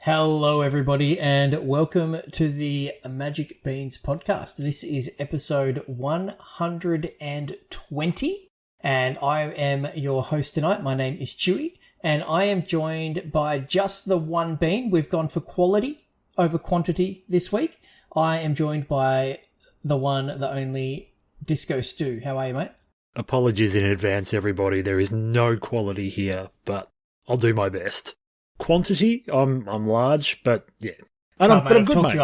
Hello, everybody, and welcome to the Magic Beans podcast. This is episode 120, and I am your host tonight. My name is Chewy, and I am joined by just the one bean. We've gone for quality over quantity this week. I am joined by the one, the only Disco Stu. How are you, mate? Apologies in advance, everybody. There is no quality here, but I'll do my best. Quantity, I'm large, but yeah. But I'm good, mate.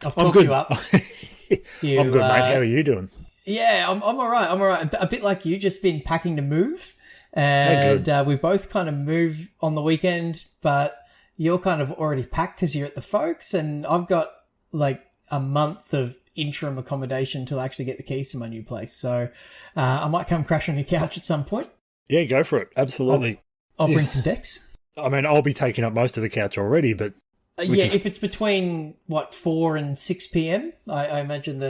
I've talked you up. I'm good, mate. How are you doing? Yeah, I'm all right. I'm all right. A bit like you, just been packing to move. And we both kind of move on the weekend, but you're kind of already packed because you're at the folks, and I've got like a month of interim accommodation till I actually get the keys to my new place. So I might come crash on your couch at some point. Yeah, go for it. Absolutely. I'll bring some decks. I mean, I'll be taking up most of the couch already, but... if it's between, 4 and 6 p.m., I imagine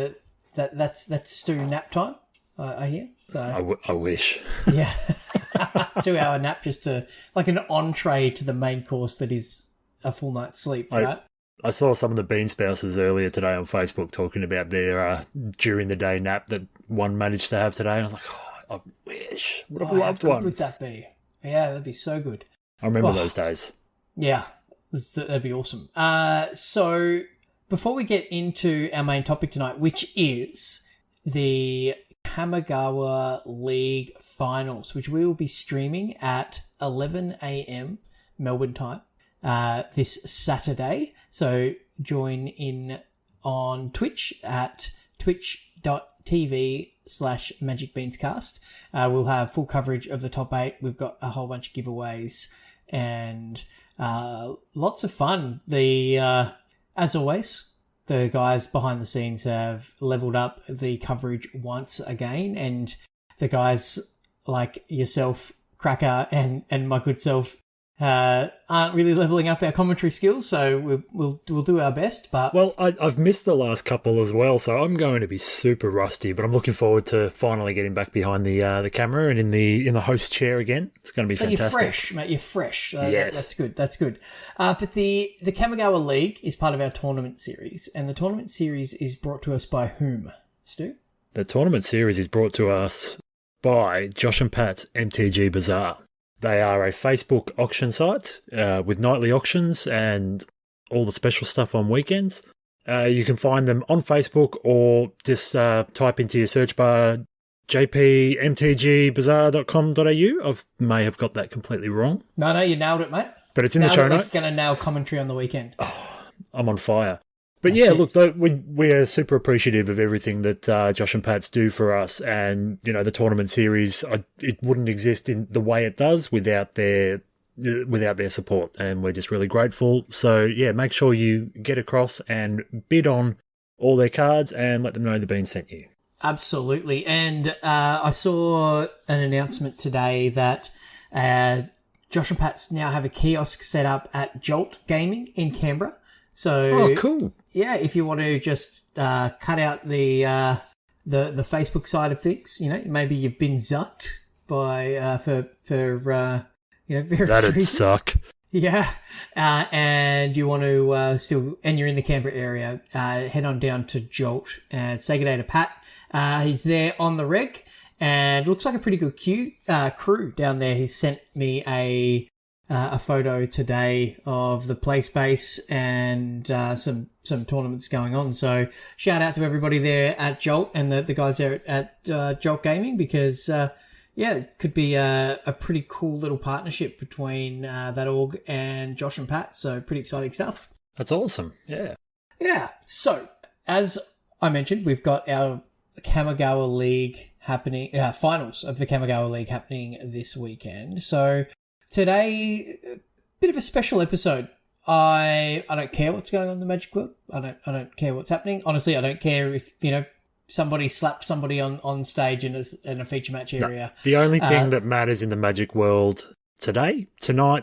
that's Stu nap time, I hear. So I wish. Yeah. 2-hour nap just to... like an entree to the main course that is a full night's sleep, right? I saw some of the bean spouses earlier today on Facebook talking about their during-the-day nap that one managed to have today, and I was like, I wish. Would have loved one. How good would that be? Yeah, that'd be so good. I remember those days. Yeah, that'd be awesome. So before we get into our main topic tonight, which is the Kamigawa League finals, which we will be streaming at 11 a.m. Melbourne time this Saturday. So join in on Twitch at twitch.tv/magicbeanscast. We'll have full coverage of the top 8. We've got a whole bunch of giveaways and lots of fun. As always, the guys behind the scenes have leveled up the coverage once again, and the guys like yourself, Cracker, and my good self aren't really leveling up our commentary skills, so we'll do our best. But I've missed the last couple as well, so I'm going to be super rusty. But I'm looking forward to finally getting back behind the camera and in the host chair again. It's going to be fantastic. You're fresh, mate. You're fresh. Yes, that's good. That's good. But the Kamigawa League is part of our tournament series, and the tournament series is brought to us by whom, Stu? The tournament series is brought to us by Josh and Pat's MTG Bazaar. They are a Facebook auction site with nightly auctions and all the special stuff on weekends. You can find them on Facebook or just type into your search bar jpmtgbazaar.com.au. I may have got that completely wrong. No, you nailed it, mate. But it's in the show notes. Going to nail commentary on the weekend. Oh, I'm on fire. But look, we're super appreciative of everything that Josh and Pats do for us, and the tournament series, it wouldn't exist in the way it does without their support, and we're just really grateful. So yeah, make sure you get across and bid on all their cards and let them know the bean sent you. Absolutely, and I saw an announcement today that Josh and Pats now have a kiosk set up at Jolt Gaming in Canberra. So, cool. Yeah, if you want to just cut out the Facebook side of things, maybe you've been zucked by for various That'd reasons. Suck. Yeah, and you want to and you're in the Canberra area, head on down to Jolt and say good day to Pat. He's there on the reg, and looks like a pretty good crew down there. He sent me a photo today of the play space and some tournaments going on. So shout out to everybody there at Jolt and the guys there at Jolt Gaming, because it could be a pretty cool little partnership between that org and Josh and Pat. So pretty exciting stuff. That's awesome. Yeah. Yeah. So as I mentioned, we've got our Kamigawa League happening, finals of the Kamigawa League happening this weekend. So today, a bit of a special episode. I don't care what's going on in the Magic world. I don't care what's happening. Honestly, I don't care if somebody slaps somebody on stage in a feature match area. No, the only thing that matters in the Magic world tonight,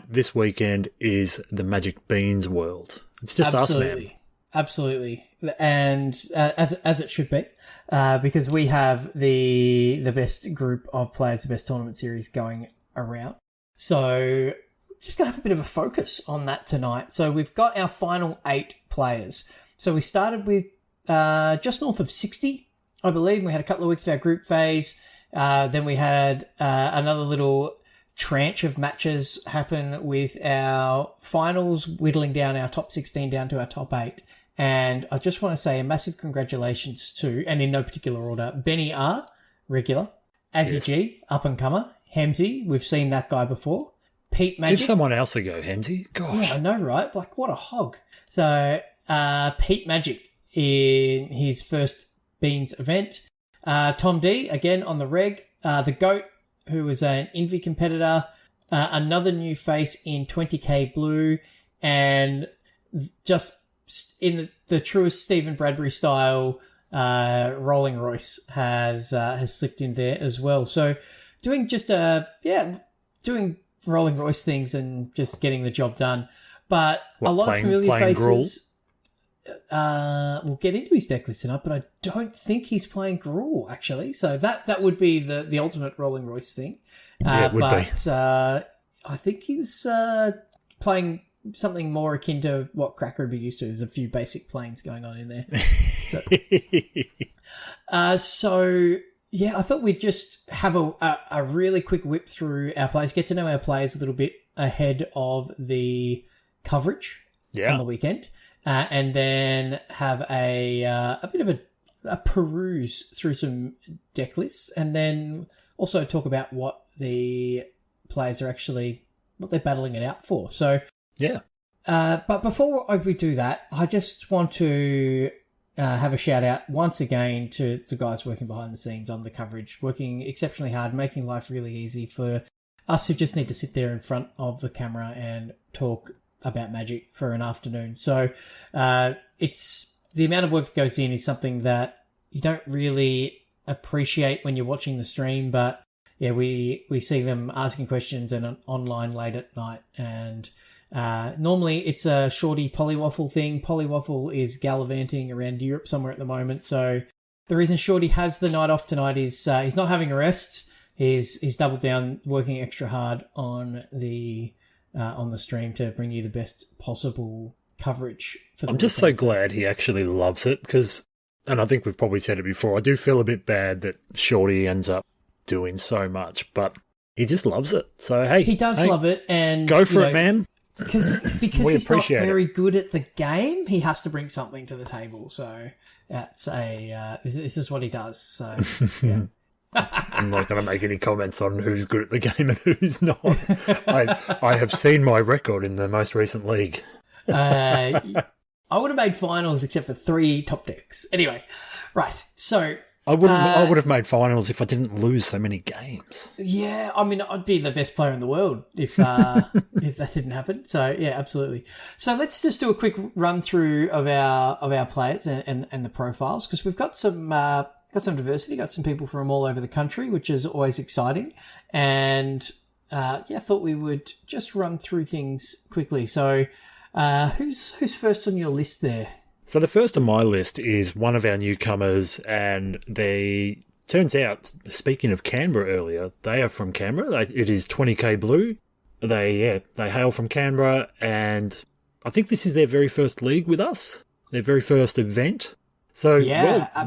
this weekend, is the Magic Beans world. It's just us, man. Absolutely, and as it should be, because we have the best group of players, the best tournament series going around. So just going to have a bit of a focus on that tonight. So we've got our final 8 players. So we started with just north of 60, I believe. We had a couple of weeks of our group phase. Then we had another little tranche of matches happen with our finals, whittling down our top 16 down to our top 8. And I just want to say a massive congratulations to, and in no particular order, Benny R, regular, Azzy G, up-and-comer, Hemsy, we've seen that guy before, Pete Magic. Give someone else a go, Hemsy. Gosh. Yeah, I know, right? Like, what a hog. So, Pete Magic in his first Beans event. Tom D, again, on the reg. The GOAT, who was an Envy competitor. Another new face in 20k Blue. And just in the truest Stephen Bradbury style, Rolling Royce has slipped in there as well. So doing just doing Rolling Royce things and just getting the job done. But a lot of familiar faces. We'll get into his deck list tonight, but I don't think he's playing Gruul, actually. So that would be the ultimate Rolling Royce thing. It would be. I think he's playing something more akin to what Cracker would be used to. There's a few basic planes going on in there. So, yeah, I thought we'd just have a really quick whip through our players, get to know our players a little bit ahead of the coverage on the weekend, and then have a bit of a peruse through some deck lists, and then also talk about what the players are actually, what they're battling it out for. So, yeah. But before we do that, I just want to have a shout out once again to the guys working behind the scenes on the coverage, working exceptionally hard, making life really easy for us who just need to sit there in front of the camera and talk about Magic for an afternoon. So it's the amount of work that goes in is something that you don't really appreciate when you're watching the stream, but yeah, we see them asking questions and online late at night, and normally it's a Shorty Polywaffle thing. Polywaffle is gallivanting around Europe somewhere at the moment, so the reason Shorty has the night off tonight is he's not having a rest. He's doubled down, working extra hard on the stream to bring you the best possible coverage for the I'm just so glad he actually loves it, because, and I think we've probably said it before, I do feel a bit bad that Shorty ends up doing so much, but he just loves it. So, hey. He does love it, and go for it, man. Because he's not very good at the game, he has to bring something to the table. So that's this is what he does. So yeah. I'm not going to make any comments on who's good at the game and who's not. I have seen my record in the most recent league. I would have made finals except for 3 top decks. Anyway, right. So I would have made finals if I didn't lose so many games. Yeah, I mean, I'd be the best player in the world if if that didn't happen. So yeah, absolutely. So let's just do a quick run through of our players and the profiles, because we've got some diversity, got some people from all over the country, which is always exciting. And I thought we would just run through things quickly. So who's first on your list there? So the first on my list is one of our newcomers, and they, turns out, speaking of Canberra earlier, they are from Canberra. It is 20k Blue. They hail from Canberra, and I think this is their very first league with us, their very first event. So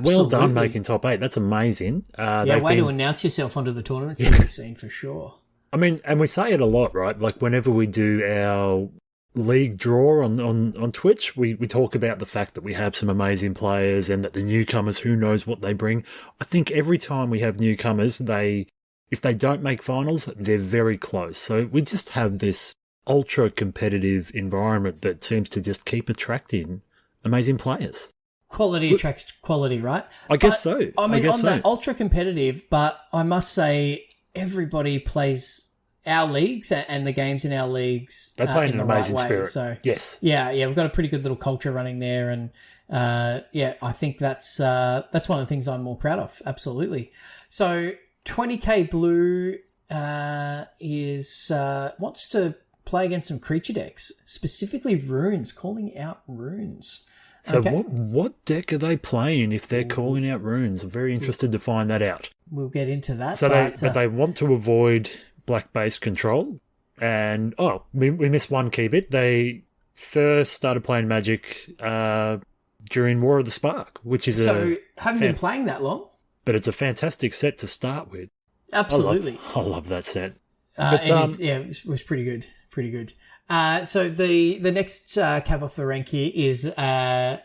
well done making top 8. That's amazing. Way to announce yourself onto the tournament series scene for sure. I mean, and we say it a lot, right? Like whenever we do our league draw on Twitch, we talk about the fact that we have some amazing players and that the newcomers, who knows what they bring. I think every time we have newcomers, if they don't make finals, they're very close. So we just have this ultra competitive environment that seems to just keep attracting amazing players. Quality attracts quality, right? I guess so. I mean, that ultra competitive, but I must say everybody plays our leagues and the games in our leagues. They play in an amazing right spirit. So yes, yeah, we've got a pretty good little culture running there, and I think that's one of the things I'm more proud of. Absolutely. So 20k Blue wants to play against some creature decks, specifically runes, calling out runes. So what deck are they playing if they're calling out runes? I'm very interested to find that out. We'll get into that. So they want to avoid black base control. And, we missed one key bit. They first started playing Magic during War of the Spark, which is haven't been playing that long. But it's a fantastic set to start with. Absolutely. I love that set. It was pretty good. Pretty good. So the next cap off the rank here is a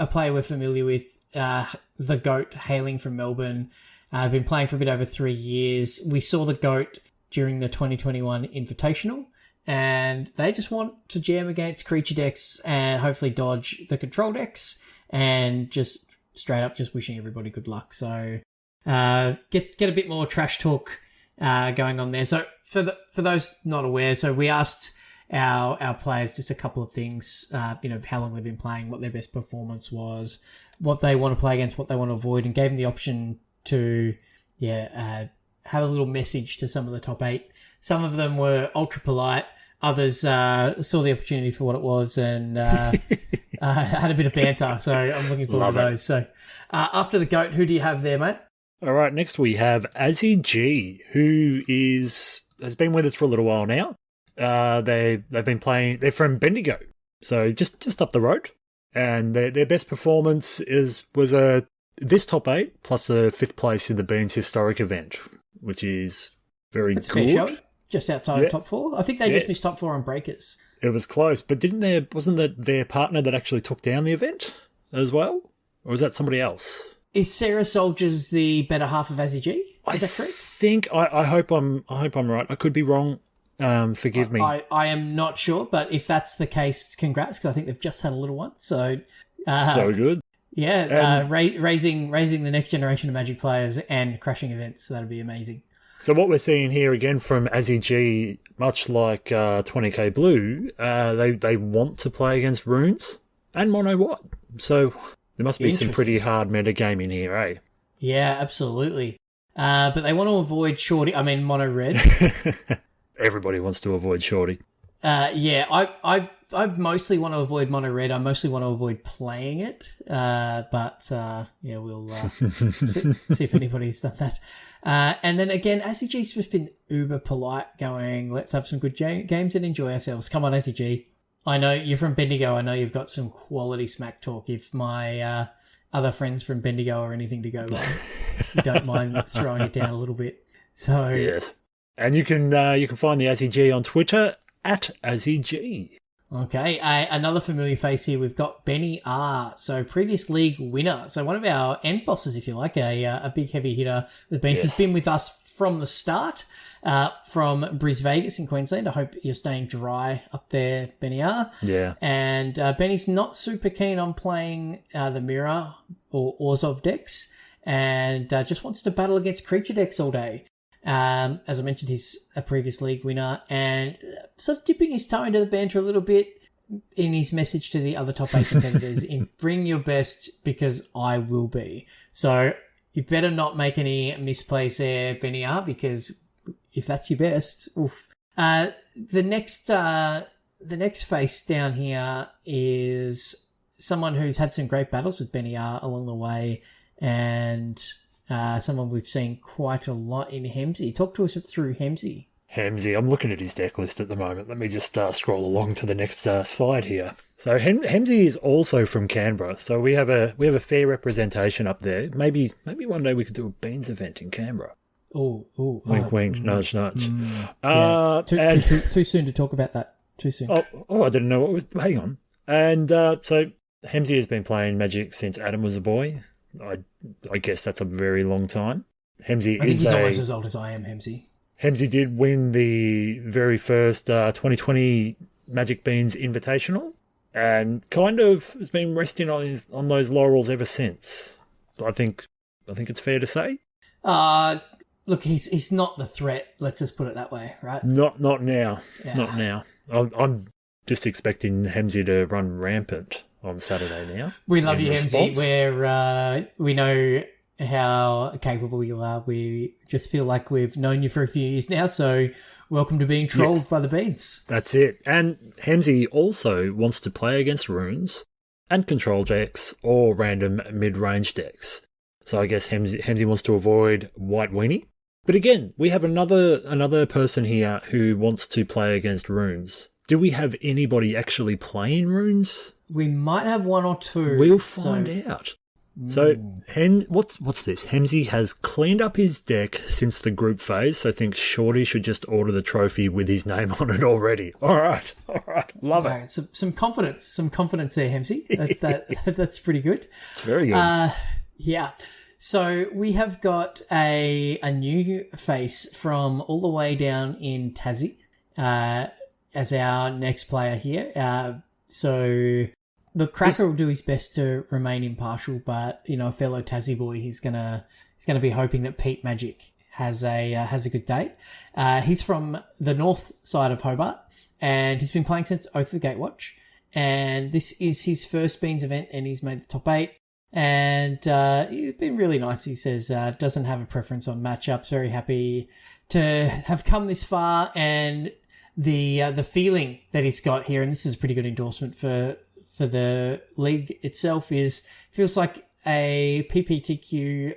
player we're familiar with, the GOAT, hailing from Melbourne. I've been playing for a bit over 3 years. We saw the GOAT during the 2021 Invitational, and they just want to jam against creature decks and hopefully dodge the control decks, and just straight up just wishing everybody good luck. So get a bit more trash talk going on there. So for those not aware, so we asked our players just a couple of things, how long they've been playing, what their best performance was, what they want to play against, what they want to avoid, and gave them the option to have a little message to some of the top 8. Some of them were ultra polite. Others saw the opportunity for what it was and had a bit of banter. So I'm looking forward to those. So after the GOAT, who do you have there, mate? All right, next we have Azzy G, who has been with us for a little while now. They've been playing. They're from Bendigo, so just up the road, and their best performance was this top 8 plus a 5th place in the Beans Historic event, which is very good. Fair show. Just outside of top 4. I think they just missed top 4 on Breakers. It was close, but wasn't that their partner that actually took down the event as well, or was that somebody else? Is Sarah Soldiers the better half of Azzy G? Is that correct? I hope I'm right. I could be wrong. Forgive me. I am not sure, but if that's the case, congrats, because I think they've just had a little one. So so good. Yeah, raising the next generation of Magic players and crushing events. So that'd be amazing. So what we're seeing here again from Azzy G, much like 20k Blue, they want to play against runes and mono white. So there must be some pretty hard metagaming here, eh? Yeah, absolutely. But they want to avoid Shorty. I mean, mono red. Everybody wants to avoid Shorty. I mostly want to avoid mono red. I mostly want to avoid playing it. But we'll see if anybody's done that. And then again, Azzy G's just been uber polite, going, let's have some good games and enjoy ourselves. Come on, Azzy G. I know you're from Bendigo. I know you've got some quality smack talk. If my other friends from Bendigo are anything to go by, you don't mind throwing it down a little bit. So yes, and you can find the Azzy G on Twitter at Azzy G. Okay, another familiar face here. We've got Benny R. So previous league winner. So one of our end bosses, if you like, a big heavy hitter. The Beans has been with us from the start, from Bris Vegas in Queensland. I hope you're staying dry up there, Benny R. Yeah. And Benny's not super keen on playing the Mirror or Orzhov decks, and just wants to battle against creature decks all day. As I mentioned, he's a previous league winner, and sort of dipping his toe into the banter a little bit in his message to the other top 8 competitors in bring your best because I will be. So you better not make any misplays there, Benny R, because if that's your best, oof. The next face down here is someone who's had some great battles with Benny R along the way, and someone we've seen quite a lot in Hemsy. Talk to us through Hemsy. Hemsy, I'm looking at his deck list at the moment. Let me just scroll along to the next slide here. So Hemsy is also from Canberra, so we have a fair representation up there. Maybe one day we could do a Beans event in Canberra. Oh, wink, wink, nudge, nudge. Too soon to talk about that. Too soon. Oh, I didn't know what was. Hang on. And so Hemsy has been playing Magic since Adam was a boy. I guess that's a very long time. I think he's almost as old as I am, Hemsy. Hemsy did win the very first 2020 Magic Beans Invitational, and kind of has been resting on those laurels ever since. I think it's fair to say. Look, he's not the threat. Let's just put it that way, right? Not now. Yeah. Not now. I'm just expecting Hemsy to run rampant on Saturday now. We love you, Hemsy. We know how capable you are. We just feel like we've known you for a few years now, so welcome to being trolled by the Beans. That's it. And Hemsy also wants to play against runes and control decks or random mid-range decks. So I guess Hemsy wants to avoid White Weenie But again, we have another person here who wants to play against runes. Do we have anybody actually playing runes? We might have one or two. We'll find out. So, what's this? Hemsy has cleaned up his deck since the group phase, so I think Shorty should just order the trophy with his name on it already. All right. Love it. Some confidence there, Hemsy. That's pretty good. It's very good. Yeah. So we have got a new face from all the way down in Tassie as our next player here. So the Cracker will do his best to remain impartial, but a fellow Tassie boy, he's gonna be hoping that Pete Magic has a good day. He's from the north side of Hobart, and he's been playing since Oath of the Gatewatch, and this is his first Beans event, and he's made the top 8. And he's been really nice. He says doesn't have a preference on matchups. Very happy to have come this far, and the feeling that he's got here, and this is a pretty good endorsement for the league itself, feels like a PPTQ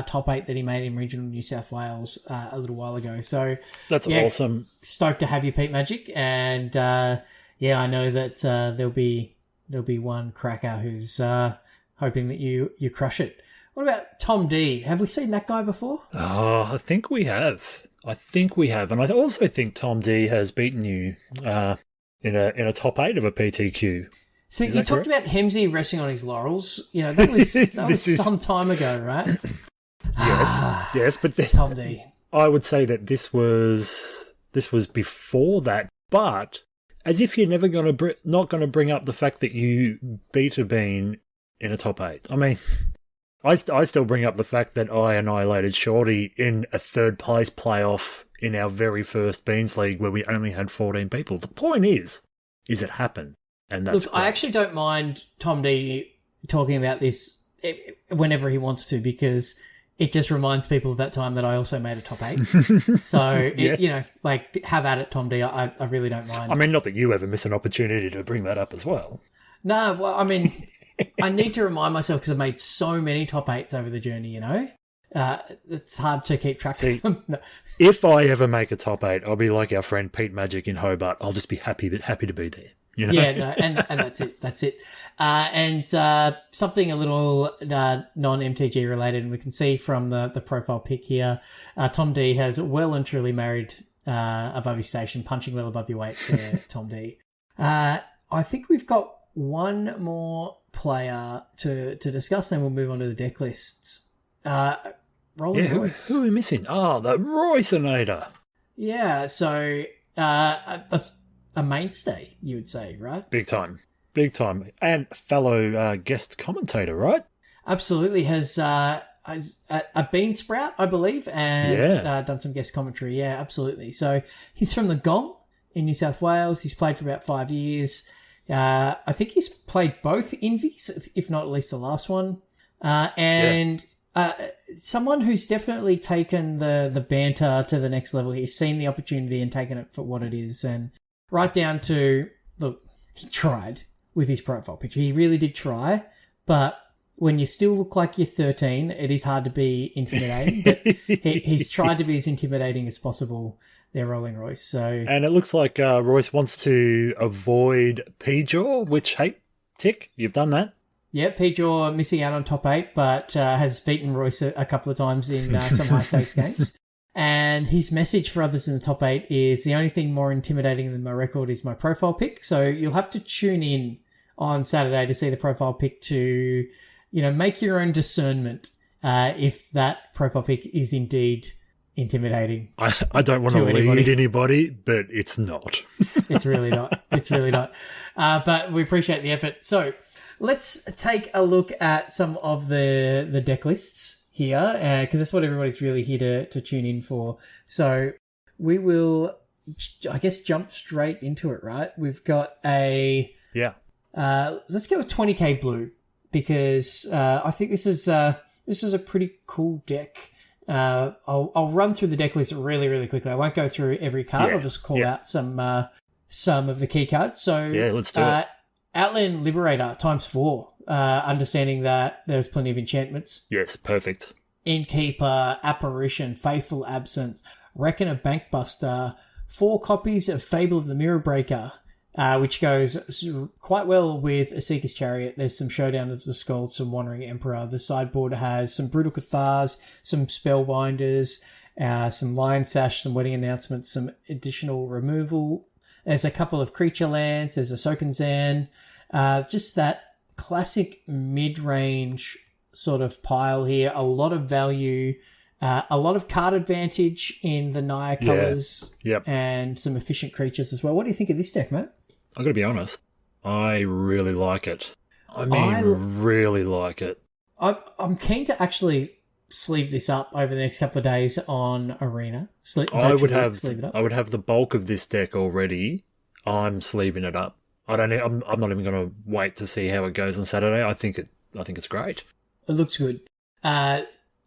top 8 that he made in regional New South Wales a little while ago. So that's awesome. Stoked to have you, Pete Magic, and I know that there'll be one cracker who's hoping that you crush it. What about Tom D? Have we seen that guy before? Oh, I think we have. And I also think Tom D has beaten you in a top 8 of a PTQ. So you talked about Hemsy resting on his laurels. That was some time ago, right? Yes, but Tom D. I would say that this was before that, but as if you're never not going to bring up the fact that you beat a Bean in a top 8. I mean, I still bring up the fact that I annihilated Shorty in a third place playoff in our very first Beans League where we only had 14 people. The point is it happened, and that's. Look, I actually don't mind Tom D talking about this whenever he wants to, because it just reminds people of that time that I also made a top 8. So, have at it, Tom D. I really don't mind. I mean, not that you ever miss an opportunity to bring that up as well. No, well, I mean, I need to remind myself because I've made so many top 8s over the journey, It's hard to keep track of them. No. If I ever make a top 8, I'll be like our friend Pete Magic in Hobart. I'll just be happy to be there. Yeah, no, and that's it. And something a little non-MTG related, and we can see from the profile pic here, Tom D has well and truly married above his station, punching well above your weight there, Tom D. I think we've got one more player to discuss, then we'll move on to the deck lists. Rolling Royce. Who are we missing? Oh, the Royceinator. Yeah, so a mainstay, you would say, right? Big time. And fellow guest commentator, right? Absolutely. Has a bean sprout, I believe, and done some guest commentary. Yeah, absolutely. So he's from the Gong in New South Wales. He's played for about 5 years. I think he's played both Invies, if not at least the last one. Someone who's definitely taken the banter to the next level. He's seen the opportunity and taken it for what it is. And right down to, look, he tried with his profile picture. He really did try. But when you still look like you're 13, it is hard to be intimidating. But he's tried to be as intimidating as possible. They're Rolling Royce. So, and it looks like Royce wants to avoid P-Jaw, which, hey, tick, you've done that. Yeah, P-Jaw missing out on top 8, but has beaten Royce a couple of times in some high-stakes games. And his message for others in the top 8 is the only thing more intimidating than my record is my profile pic. So you'll have to tune in on Saturday to see the profile pic to, make your own discernment if that profile pic is indeed intimidating. I don't want to lead anybody, but it's not. It's really not. But we appreciate the effort. So let's take a look at some of the deck lists here, because that's what everybody's really here to tune in for. So we will, I guess, jump straight into it, right? We've got let's go with 20k blue, because I think this is a pretty cool deck. I'll run through the deck list really, really quickly. I won't go through every card. I'll just call out some of the key cards. So let's do it. Outland Liberator ×4, understanding that there's plenty of enchantments. Yes, perfect. Innkeeper, Apparition, Faithful Absence, Reckoner, Bankbuster, 4 copies of Fable of the Mirror Breaker, which goes quite well with a Seeker's Chariot. There's some Showdown of the Scald, some Wandering Emperor. The sideboard has some Brutal Cathars, some Spellbinders, some Lion Sash, some Wedding Announcements, some additional removal. There's a couple of creature lands. There's a Sokenzan. Just that classic mid-range sort of pile here. A lot of value, a lot of card advantage in the Naya colours, and some efficient creatures as well. What do you think of this deck, mate? I've got to be honest. I really like it. Really like it. I'm keen to actually sleeve this up over the next couple of days on Arena. I would have the bulk of this deck already. I'm sleeving it up. I'm not even going to wait to see how it goes on Saturday. I think it's great. It looks good.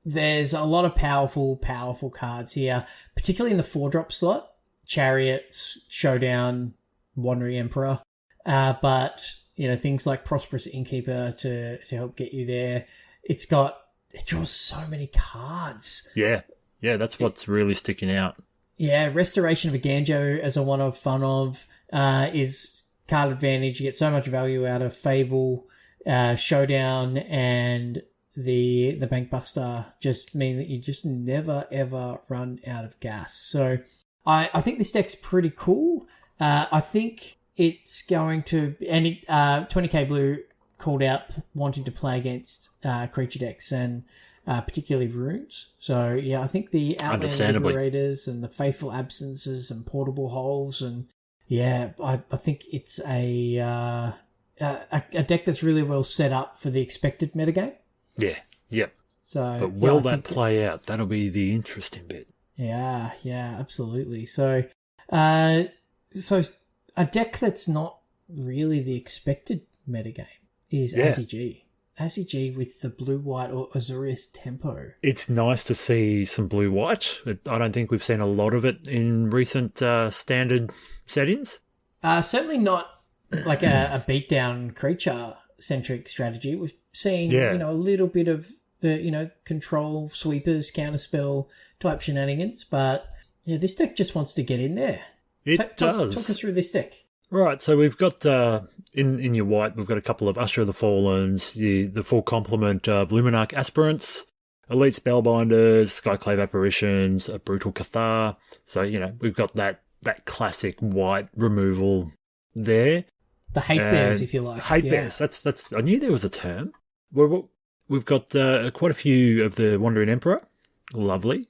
There's a lot of powerful cards here, particularly in the 4-drop slot. Chariots, Showdown, Wandering Emperor. But, things like Prosperous Innkeeper to help get you there. It draws so many cards. Yeah, that's what's really sticking out. Yeah, Restoration of a Ganjo as a one of fun of is card advantage. You get so much value out of Fable, Showdown, and the Bankbuster just mean that you just never ever run out of gas. So I think this deck's pretty cool. I think it's going to, and 20k Blue called out wanting to play against creature decks and particularly runes. So yeah, I think the Outland Liberators and the Faithful Absences and Portable Holes, and yeah, I think it's a deck that's really well set up for the expected metagame. Yeah, yep. So, but will that play out? That'll be the interesting bit. Yeah, absolutely. So, a deck that's not really the expected metagame is AZG. AZG with the blue-white or Azorius Tempo. It's nice to see some blue-white. I don't think we've seen a lot of it in recent standard settings. Certainly not like a beatdown creature-centric strategy. We've seen, a little bit of control, sweepers, counterspell type shenanigans, but yeah, this deck just wants to get in there. It does. Talk us through this deck. Right, so we've got, in your white, we've got a couple of Usher of the Fallens, the full complement of Luminarch Aspirants, Elite Spellbinders, Skyclave Apparitions, a Brutal Cathar. So, we've got that classic white removal there. The hate bears, if you like. Hate bears, that's. I knew there was a term. We've got quite a few of the Wandering Emperor. Lovely.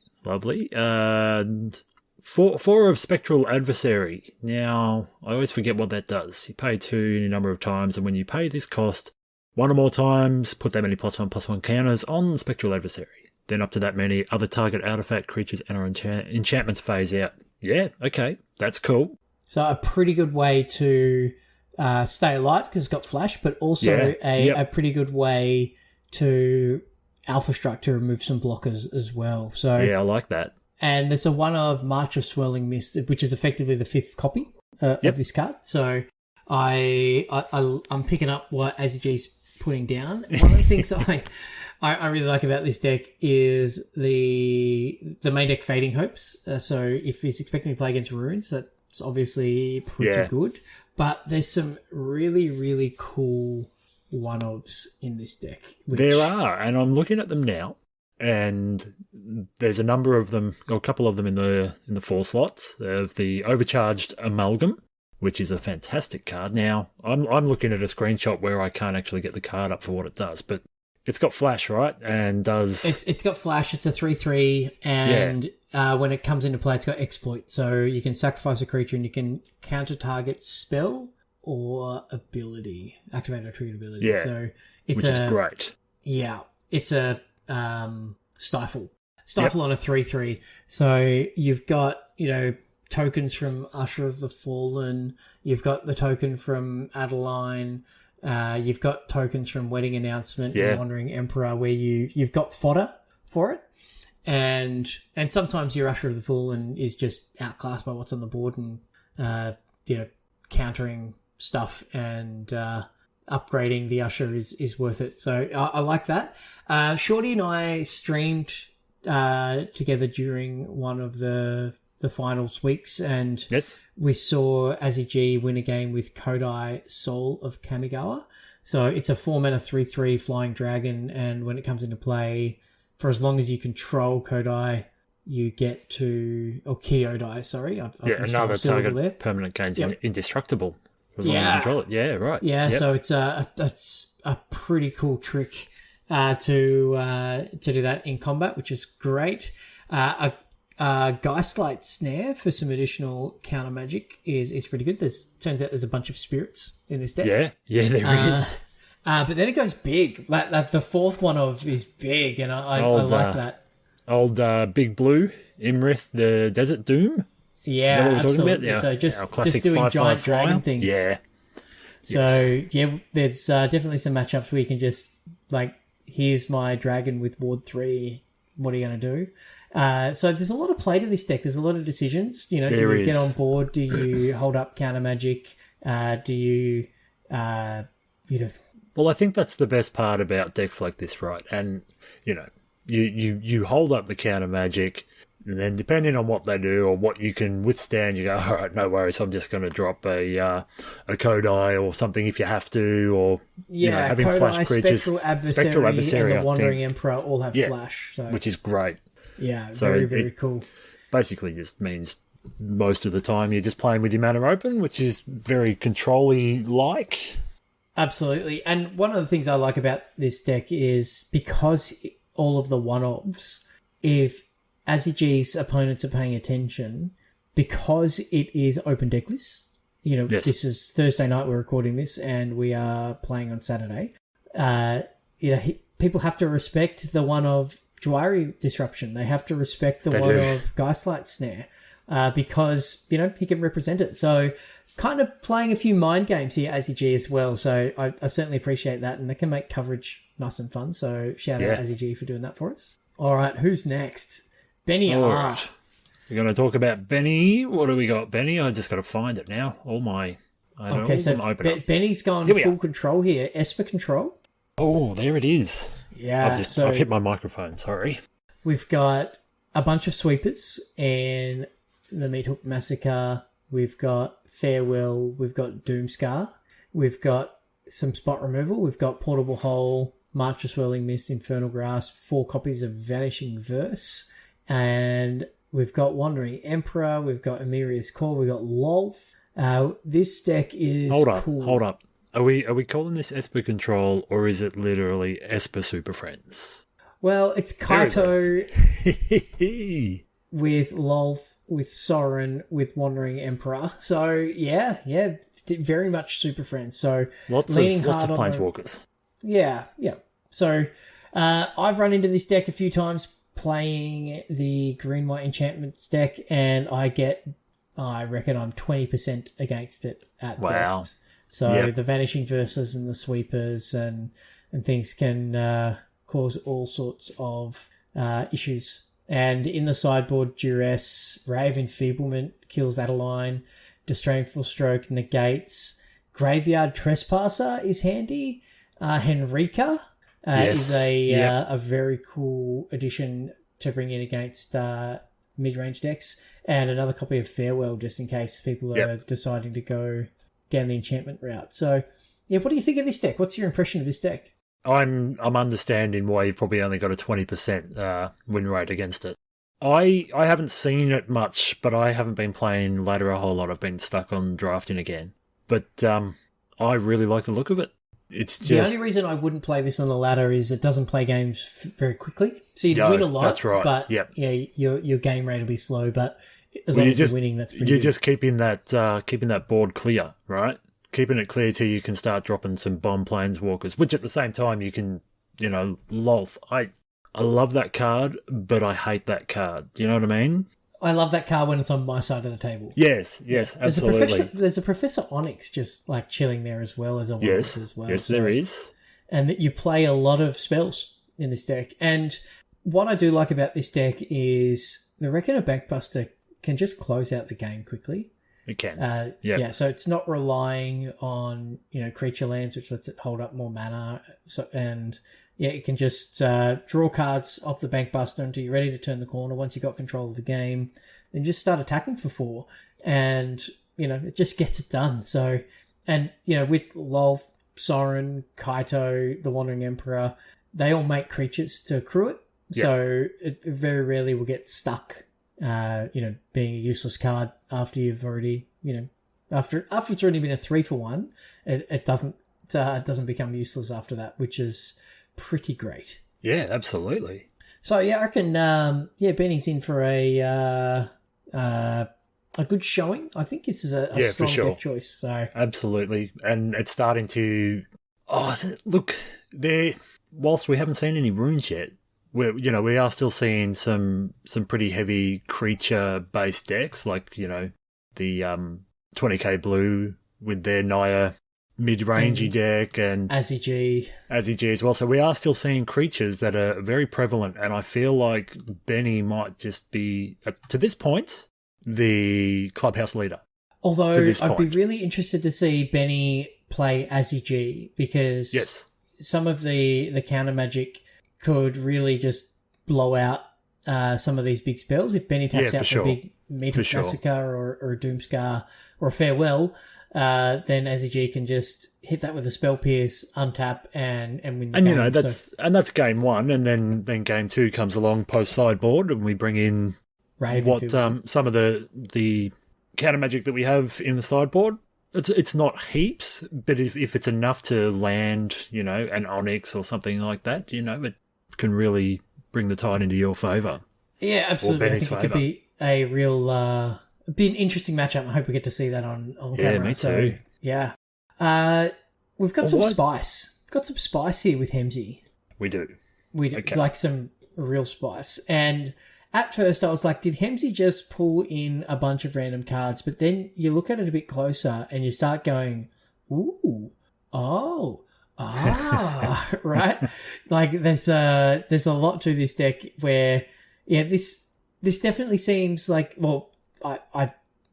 And four of Spectral Adversary. Now, I always forget what that does. You pay 2 any number of times, and when you pay this cost 1 or more times, put that many +1/+1 counters on Spectral Adversary. Then up to that many other target artifact, creatures, and or enchantments phase out. Yeah, okay, that's cool. So a pretty good way to stay alive because it's got flash, but also a pretty good way to Alpha Struct to remove some blockers as well. So yeah, I like that. And there's a one of March of Swirling Mist, which is effectively the 5th copy of this card. So I'm picking up what AZG's putting down. One of the things I really like about this deck is the main deck Fading Hopes. So if he's expecting to play against runes, that's obviously pretty good. But there's some really, really cool one-ofs in this deck. There are, and I'm looking at them now. And there's a number of them, or a couple of them in the 4 slots of the Overcharged Amalgam, which is a fantastic card. Now, I'm looking at a screenshot where I can't actually get the card up for what it does, but it's got flash, right? And does it's got flash. It's a 3/3, and when it comes into play, it's got exploit. So you can sacrifice a creature and you can counter target spell or ability, activate or triggered ability. Yeah, so which is great. Yeah, it's a Stifle on a 3/3. So you've got, tokens from Usher of the Fallen. You've got the token from Adeline. You've got tokens from Wedding Announcement and Wandering Emperor where you've got fodder for it. And sometimes your Usher of the Fallen is just outclassed by what's on the board and, countering stuff and, upgrading the Usher is worth it. So I like that. Shorty and I streamed together during one of the finals weeks, and we saw Azzy G win a game with Kodai Soul of Kamigawa. So it's a 4-mana 3/3 flying dragon, and when it comes into play, for as long as you control Kodai, you get to... Or Kyodai, sorry. Another target permanent gains indestructible. As long as you control it. Yeah, right. Yeah, so it's a pretty cool trick to do that in combat, which is great. A Geistlight Snare for some additional counter magic is pretty good. Turns out there's a bunch of spirits in this deck. Yeah, there is. But then it goes big. Like the fourth one is big, and I like that. Old Big Blue, Imrith, the Desert Doom. Yeah, is that what we're talking absolutely. about? So just doing 5/5 giant flyer. dragon things. Yeah. So, there's definitely some matchups where you can just, like, here's my dragon with Ward 3. What are you going to do? So there's a lot of play to this deck. There's a lot of decisions. Do you get on board? Do you hold up counter magic? Do you, Well, I think that's the best part about decks like this, right? And, you hold up the counter magic, and then depending on what they do or what you can withstand, you go, all right, no worries, I'm just going to drop a Kodai or something if you have to, or having Kodai, flash creatures, Spectral Adversary, and the Wandering Emperor all have flash, so. Which is great. Yeah, very, very cool. Basically, just means most of the time you're just playing with your mana open, which is very control-y like. Absolutely, and one of the things I like about this deck is because all of the one-offs, if Azzy G's opponents are paying attention, because it is open deck list. This is Thursday night we're recording this, and we are playing on Saturday. People have to respect the one of Jwari Disruption. They have to respect the one of Geistlight Snare, because he can represent it. So, kind of playing a few mind games here, Azzy G as well. So I certainly appreciate that, and they can make coverage nice and fun. So shout out Azzy G for doing that for us. All right, who's next? Benny R. Right. We're going to talk about Benny. What do we got, Benny? I just got to find it now. Benny's gone full control here. Esper control. Oh, there it is. Yeah. I've hit my microphone, sorry. We've got a bunch of sweepers in the Meat Hook Massacre. We've got Farewell. We've got Doomscar. We've got some spot removal. We've got Portable Hole, March of Swirling Mist, Infernal Grasp, 4 copies of Vanishing Verse. And we've got Wandering Emperor, we've got Emiria's Call, we've got Lolth. This deck is cool. Hold up. Are we calling this Esper Control, or is it literally Esper Super Friends? Well, it's Kaito with Lolth, with Sorin, with Wandering Emperor. So, very much Super Friends. So, lots of Planeswalkers. Yeah. So, I've run into this deck a few times playing the Green-White Enchantments deck, and I reckon I'm 20% against it at best. So the Vanishing Verses and the Sweepers and things can cause all sorts of issues. And in the sideboard, Duress, Ray of Enfeeblement kills Adeline, Disdainful Stroke negates, Graveyard Trespasser is handy, Henrika is a very cool addition to bring in against mid-range decks, and another copy of Farewell just in case people are deciding to go down the enchantment route. So, what do you think of this deck? What's your impression of this deck? I'm understanding why you've probably only got a 20% win rate against it. I haven't seen it much, but I haven't been playing ladder a whole lot. I've been stuck on drafting again. But I really like the look of it. It's just... The only reason I wouldn't play this on the ladder is it doesn't play games very quickly. So you'd win a lot, that's right. But your game rate will be slow. But as long as you're winning, that's pretty good. You're just keeping that board clear, right? Keeping it clear till you can start dropping some bomb planeswalkers, which at the same time you can, Lolth. I love that card, but I hate that card. Do you know what I mean? I love that card when it's on my side of the table. Yes, absolutely. There's a Professor Onyx just like chilling there as well as a Onyx as well. Yes, there is. And that you play a lot of spells in this deck. And what I do like about this deck is the Reckoner Bankbuster can just close out the game quickly. It can. Yeah, so it's not relying on, creature lands, which lets it hold up more mana. It can just draw cards off the Bank Buster until you're ready to turn the corner. Once you've got control of the game, then just start attacking for 4. And, it just gets it done. So, and, with Lolth, Sorin, Kaito, the Wandering Emperor, they all make creatures to accrue it. Yeah. So it very rarely will get stuck, being a useless card after you've already, after it's already been a 3-for-1, it doesn't become useless after that, which is pretty great. Yeah, absolutely. So yeah, I reckon, Benny's in for a good showing. I think this is a strong deck choice. So absolutely, and it's starting to. Look, whilst we haven't seen any runes yet, we are still seeing some pretty heavy creature based decks, like the 20k blue with their Naya mid-rangey deck and Azzy G as well. So we are still seeing creatures that are very prevalent, and I feel like Benny might just be, to this point, the clubhouse leader. Although I'd be really interested to see Benny play Azzy G, because some of the counter magic could really just blow out some of these big spells. If Benny taps out a big Metal Massacre or a Doomscar or a Farewell, then Azzy G can just hit that with a Spell Pierce, untap, and win the game. And that's game 1, and then game 2 comes along post sideboard, and we bring in some of the counter magic that we have in the sideboard. It's not heaps, but if it's enough to land, an Onyx or something like that, it can really bring the tide into your favour. Yeah, absolutely. I think it could be a real, be an interesting matchup. I hope we get to see that on camera. Yeah, me too. Yeah. We've got some spice. We've got some spice here with Hemsy. We do. Okay. Like some real spice. And at first I was like, did Hemsy just pull in a bunch of random cards? But then you look at it a bit closer and you start going, ooh, right? Like there's a lot to this deck where, this definitely seems like, well,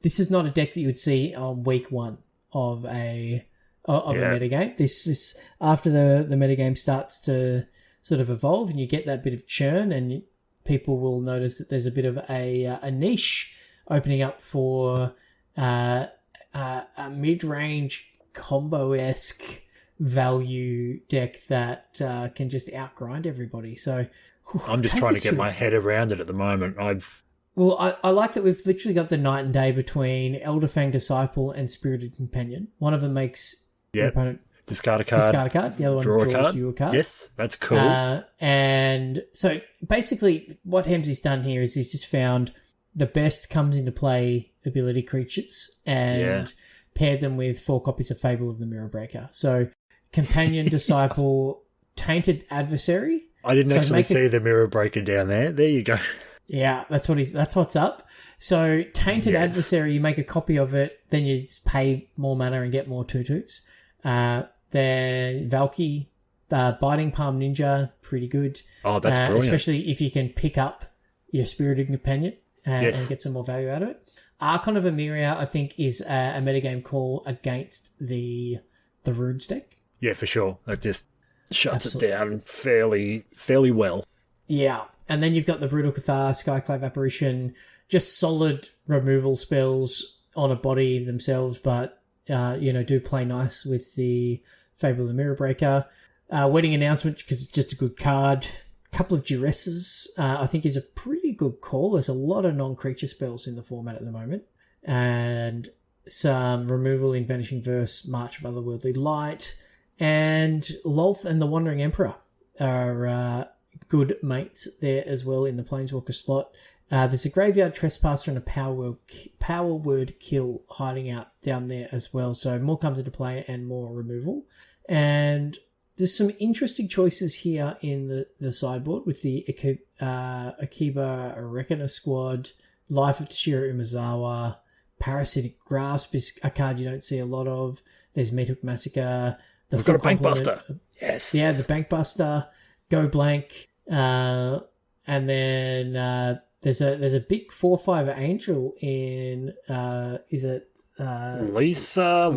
this is not a deck that you would see on week 1 of a metagame. This is after the metagame starts to sort of evolve and you get that bit of churn, and people will notice that there's a bit of a niche opening up for a mid-range combo-esque value deck that can just outgrind everybody. So I'm just trying to get my head around it at the moment. I like that we've literally got the night and day between Elderfang Disciple and Spirited Companion. One of them makes your opponent discard a card. The other one draws you a card. Yes, that's cool. And so basically what Hemsy's done here is he's just found the best comes into play ability creatures and paired them with 4 copies of Fable of the Mirror Breaker. So Companion, Disciple, Tainted Adversary. I didn't actually see the Mirror Breaker down there. There you go. Yeah, that's what's up. So Tainted Adversary, you make a copy of it, then you just pay more mana and get more 2/2s. Then Valky, Biting Palm Ninja, pretty good. Oh, that's brilliant. Especially if you can pick up your Spirited Companion and get some more value out of it. Archon of Emeria, I think, is a metagame call against the Runes deck. Yeah, for sure. That just shuts it down fairly well. Yeah. And then you've got the Brutal Cathar, Skyclave Apparition, just solid removal spells on a body themselves, but, do play nice with the Fable of the Mirror Breaker. Wedding Announcement, because it's just a good card. A couple of Duresses, I think, is a pretty good call. There's a lot of non-creature spells in the format at the moment. And some removal in Vanishing Verse, March of Otherworldly Light, and Lolth and the Wandering Emperor are good mates there as well in the Planeswalker slot. There's a Graveyard Trespasser and a Power Word Kill hiding out down there as well. So more comes into play and more removal. And there's some interesting choices here in the sideboard with the Akiba Reckoner Squad, Life of Toshiro Umezawa, Parasitic Grasp is a card you don't see a lot of. There's Metal Massacre. We've got a Bankbuster. Yes. Yeah, the Bankbuster. Go Blank. And then there's a big 4/5 Angel in is it Lisa,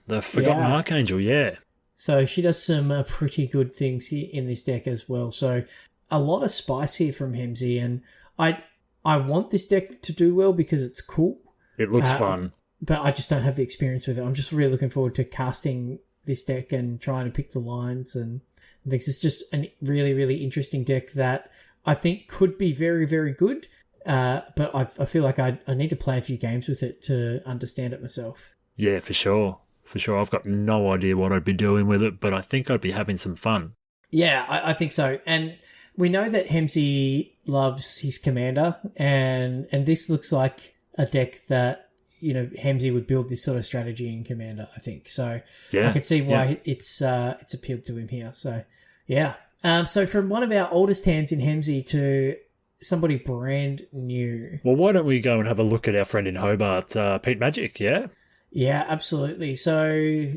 the Forgotten Archangel, yeah. So she does some pretty good things here in this deck as well. So a lot of spice here from Hemsey, and I want this deck to do well because it's cool. It looks fun. But I just don't have the experience with it. I'm just really looking forward to casting this deck and trying to pick the lines and things. It's just a really, really interesting deck that I think could be very, very good. But I feel like I need to play a few games with it to understand it myself. Yeah, for sure. For sure. I've got no idea what I'd be doing with it, but I think I'd be having some fun. Yeah, I think so. And we know that Hemsey loves his commander, and this looks like a deck that, you know, Hemsey would build this sort of strategy in commander, I think. So I can see why it's appealed to him here. So, yeah. So from one of our oldest hands in Hemsey to somebody brand new. Well, why don't we go and have a look at our friend in Hobart, Pete Magic, yeah? Yeah, absolutely. So,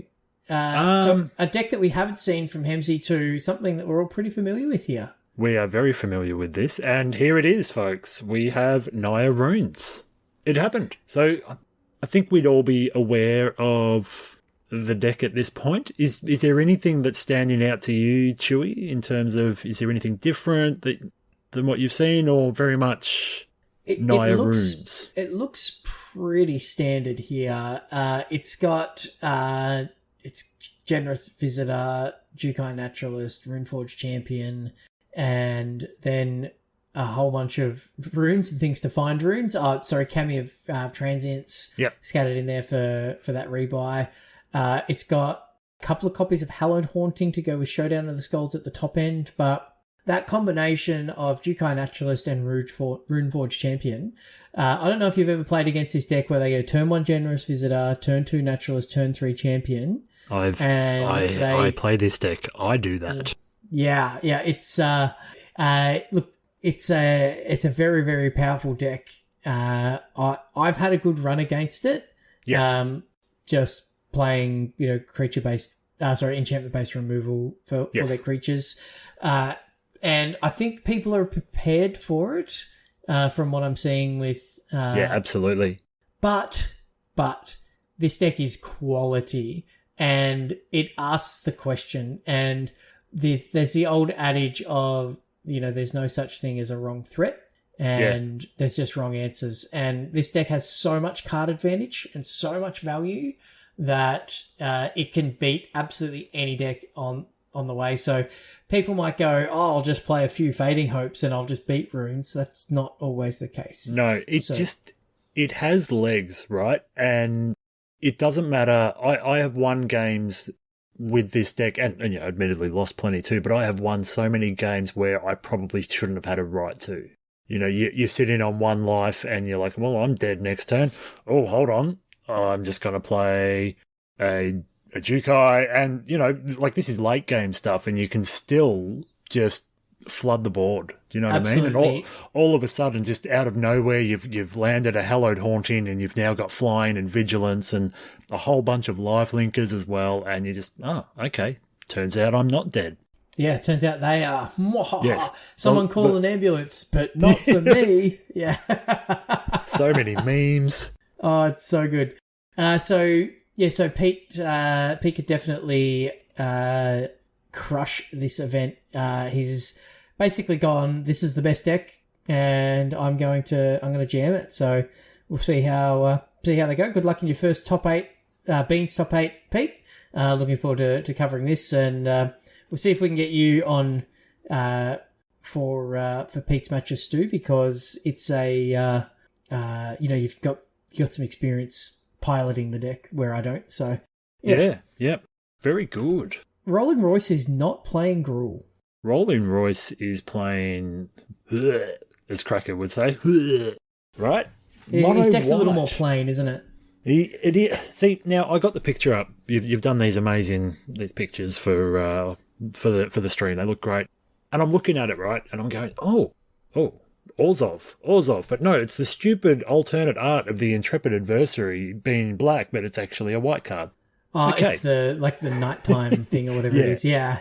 so a deck that we haven't seen from Hemsey to something that we're all pretty familiar with here. We are very familiar with this, and here it is, folks. We have Naya Runes. It happened. So I think we'd all be aware of the deck at this point. Is there anything that's standing out to you, Chewy, in terms of, is there anything different than what you've seen, or very much Naya Runes? It looks pretty standard here. It's got it's Generous Visitor, Jukai Naturalist, Runeforge Champion, and then a whole bunch of runes and things to find runes. Kami of Transients scattered in there for that rebuy. It's got a couple of copies of Hallowed Haunting to go with Showdown of the Skulls at the top end, but that combination of Jukai Naturalist and Runeforge Champion, I don't know if you've ever played against this deck where they go turn 1 Generous Visitor, turn 2 Naturalist, turn 3 Champion. I play this deck. I do that. Yeah. It's look, it's a very, very powerful deck. I've had a good run against it. Yeah. Just playing, you know, enchantment based removal for their creatures. And I think people are prepared for it, from what I'm seeing with... yeah, absolutely. But this deck is quality, and it asks the question, and there's the old adage of, you know, there's no such thing as a wrong threat, and there's just wrong answers. And this deck has so much card advantage and so much value that it can beat absolutely any deck on the way. So people might go, I'll just play a few Fading Hopes and I'll just beat runes. That's not always the case. No, it has legs, right? And it doesn't matter. I have won games with this deck, and you know, admittedly lost plenty too, but I have won so many games where I probably shouldn't have had a right to. You know, you're sitting on 1 life and you're like, well, I'm dead next turn. Oh, hold on. I'm just going to play a Jukai, and, you know, like, this is late game stuff, and you can still just flood the board. Do you know what Absolutely. I mean? And all of a sudden, just out of nowhere, you've landed a Hallowed Haunting, and you've now got Flying and Vigilance and a whole bunch of life linkers as well, and you just, okay, turns out I'm not dead. Yeah, turns out they are. Yes. Someone call an ambulance, but not for me. Yeah. So many memes. Oh, it's so good. So Pete could definitely crush this event. He's basically gone, this is the best deck, and I'm going to jam it. So we'll see how they go. Good luck in your first top 8, Beans top 8, Pete. Looking forward to covering this, and we'll see if we can get you on for Pete's matches, Stu, because it's a you've got some experience piloting the deck where I don't. So yeah, very good. Rolling Royce is not playing Gruul. Rolling Royce is playing, as Cracker would say, right? His deck's a little more plain, isn't it? See, now I got the picture up. You've done these pictures for the stream. They look great, and I'm looking at it, right, and I'm going, oh, Orzhov. But no, it's the stupid alternate art of the Intrepid Adversary being black, but it's actually a white card. Oh, okay. It's the nighttime thing or whatever it is. Yeah.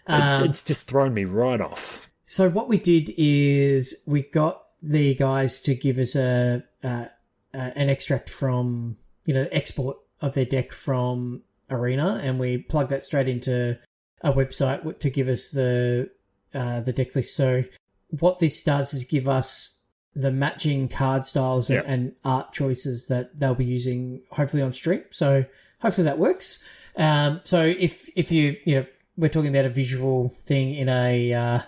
It's just thrown me right off. So what we did is we got the guys to give us an extract from export of their deck from Arena, and we plug that straight into a website to give us the deck list. So what this does is give us the matching card styles and art choices that they'll be using hopefully on stream. So hopefully that works. So if you we're talking about a visual thing in a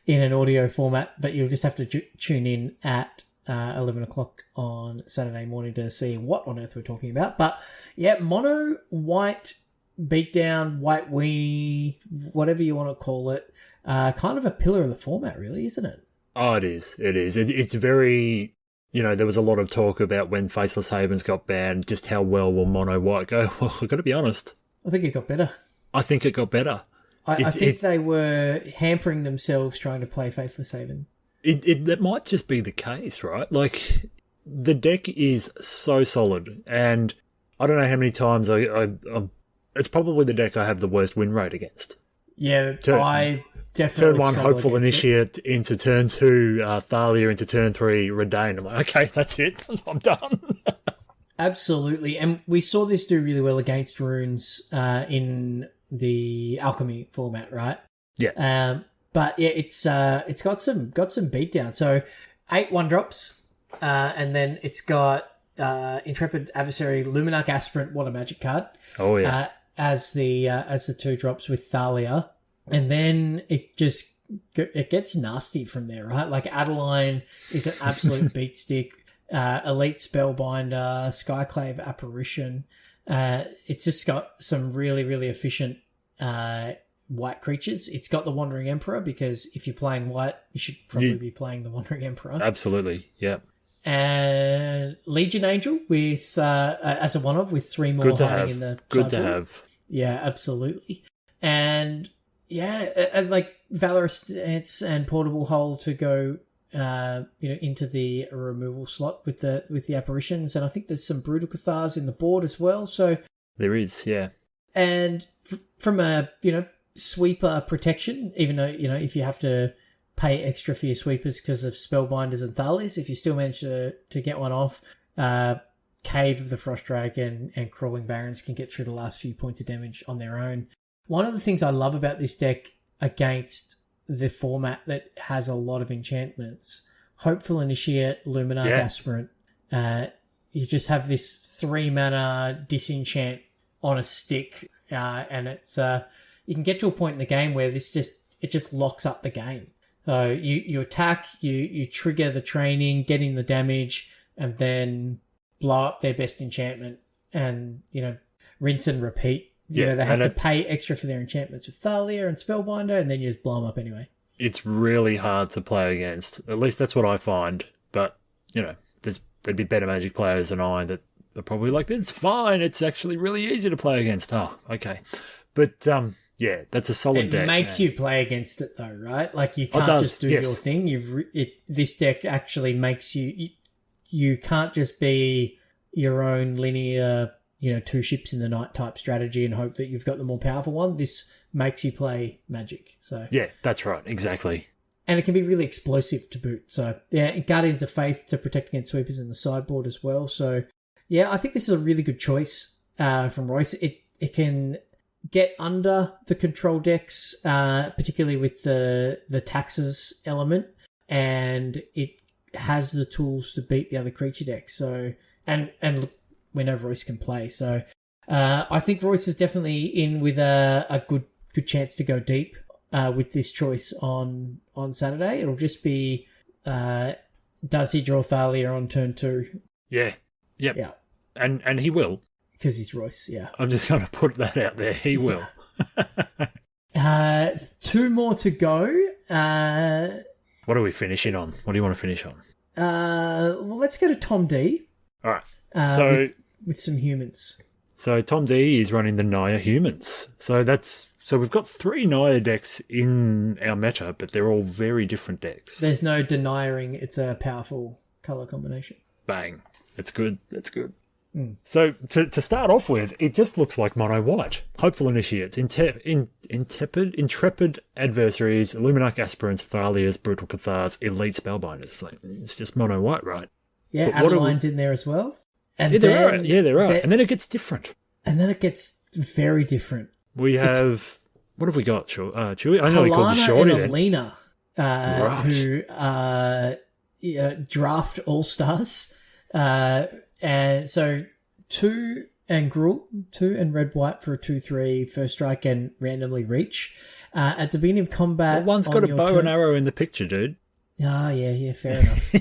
in an audio format, but you'll just have to tune in at 11 o'clock on Saturday morning to see what on earth we're talking about. But yeah, mono, white, beatdown, white weenie, whatever you want to call it, kind of a pillar of the format, really, isn't it? Oh, it is. It is. It's very, there was a lot of talk about when Faceless Havens got banned, just how well will mono white go. Well, I've got to be honest. I think it got better. I think it got better. I think they were hampering themselves trying to play Faithless Haven. That might just be the case, right? Like, the deck is so solid, and I don't know how many times it's probably the deck I have the worst win rate against. Yeah, I definitely turn 1, Hopeful Initiate, into turn 2, Thalia, into turn 3, Redain. I'm like, okay, that's it. I'm done. Absolutely. And we saw this do really well against runes in the alchemy format, right? Yeah. But yeah, it's got some beatdown. So 8 1-drops, and then it's got Intrepid Adversary, Luminarch Aspirant, what a magic card. Oh yeah. As the 2 drops with Thalia. And then it gets nasty from there, right? Like Adeline is an absolute beat stick. Elite Spellbinder, Skyclave Apparition. It's just got some really, really efficient white creatures. It's got the Wandering Emperor, because if you're playing white, you should probably be playing the Wandering Emperor. Absolutely, yeah. And Legion Angel with as a one-of with 3 more hiding in the Good sideboard. to have. Yeah, absolutely. And yeah, and like Valorous Stance and Portable Hole to go into the removal slot with the apparitions, and I think there's some Brutal Cathars in the board as well. So there is, yeah. And from a sweeper protection, even though if you have to pay extra for your sweepers because of Spellbinders and Thalias, if you still manage to get one off, Cave of the Frost Dragon and Crawling Barons can get through the last few points of damage on their own. One of the things I love about this deck against the format that has a lot of enchantments, Hopeful Initiate, Luminarch Aspirant, you just have this 3 mana disenchant on a stick, and it's you can get to a point in the game where it just locks up the game. So you attack, you trigger the training, get in the damage, and then blow up their best enchantment, and rinse and repeat. They have to pay extra for their enchantments with Thalia and Spellbinder, and then you just blow them up anyway. It's really hard to play against. At least that's what I find. But, there'd be better Magic players than I that are probably like, it's fine. It's actually really easy to play against. Oh, okay. But, that's a solid deck. It makes you play against it, though, right? Like, you can't just do your thing. This deck actually makes you... You can't just be your own linear... 2 ships in the night type strategy and hope that you've got the more powerful one. This makes you play Magic. So yeah, that's right. Exactly. And it can be really explosive to boot. So yeah, Guardians of Faith to protect against sweepers in the sideboard as well. So yeah, I think this is a really good choice from Royce. It can get under the control decks, particularly with the taxes element, and it has the tools to beat the other creature decks. So and look, we know Royce can play. So I think Royce is definitely in with a good chance to go deep with this choice on Saturday. It'll just be, does he draw Thalia on turn 2? Yeah. Yep. Yeah. And he will. Because he's Royce, yeah. I'm just going to put that out there. He will. 2 more to go. What are we finishing on? What do you want to finish on? Well, let's go to Tom D. All right. With some humans. So Tom D is running the Naya humans. So we've got 3 Naya decks in our meta, but they're all very different decks. There's no denying it's a powerful colour combination. Bang. That's good. That's good. Mm. So to start off with, it just looks like mono white. Hopeful Initiates, Intrepid Adversaries, Luminarch Aspirants, Thalias, Brutal Cathars, Elite Spellbinders. It's just mono white, right? Yeah, Adeline's in there as well. And Yeah, there then are. Yeah, there are. And then it gets different. And then it gets very different. We have... What have we got, Chewy? I know we called you Halana Shorty and then. Alina, Right. who draft all-stars. And so 2 and Gruul, 2 and red-white for a 2/3 first strike and randomly reach. At the beginning of combat... Well, one's got a bow and arrow in the picture, dude. Ah, yeah, fair enough.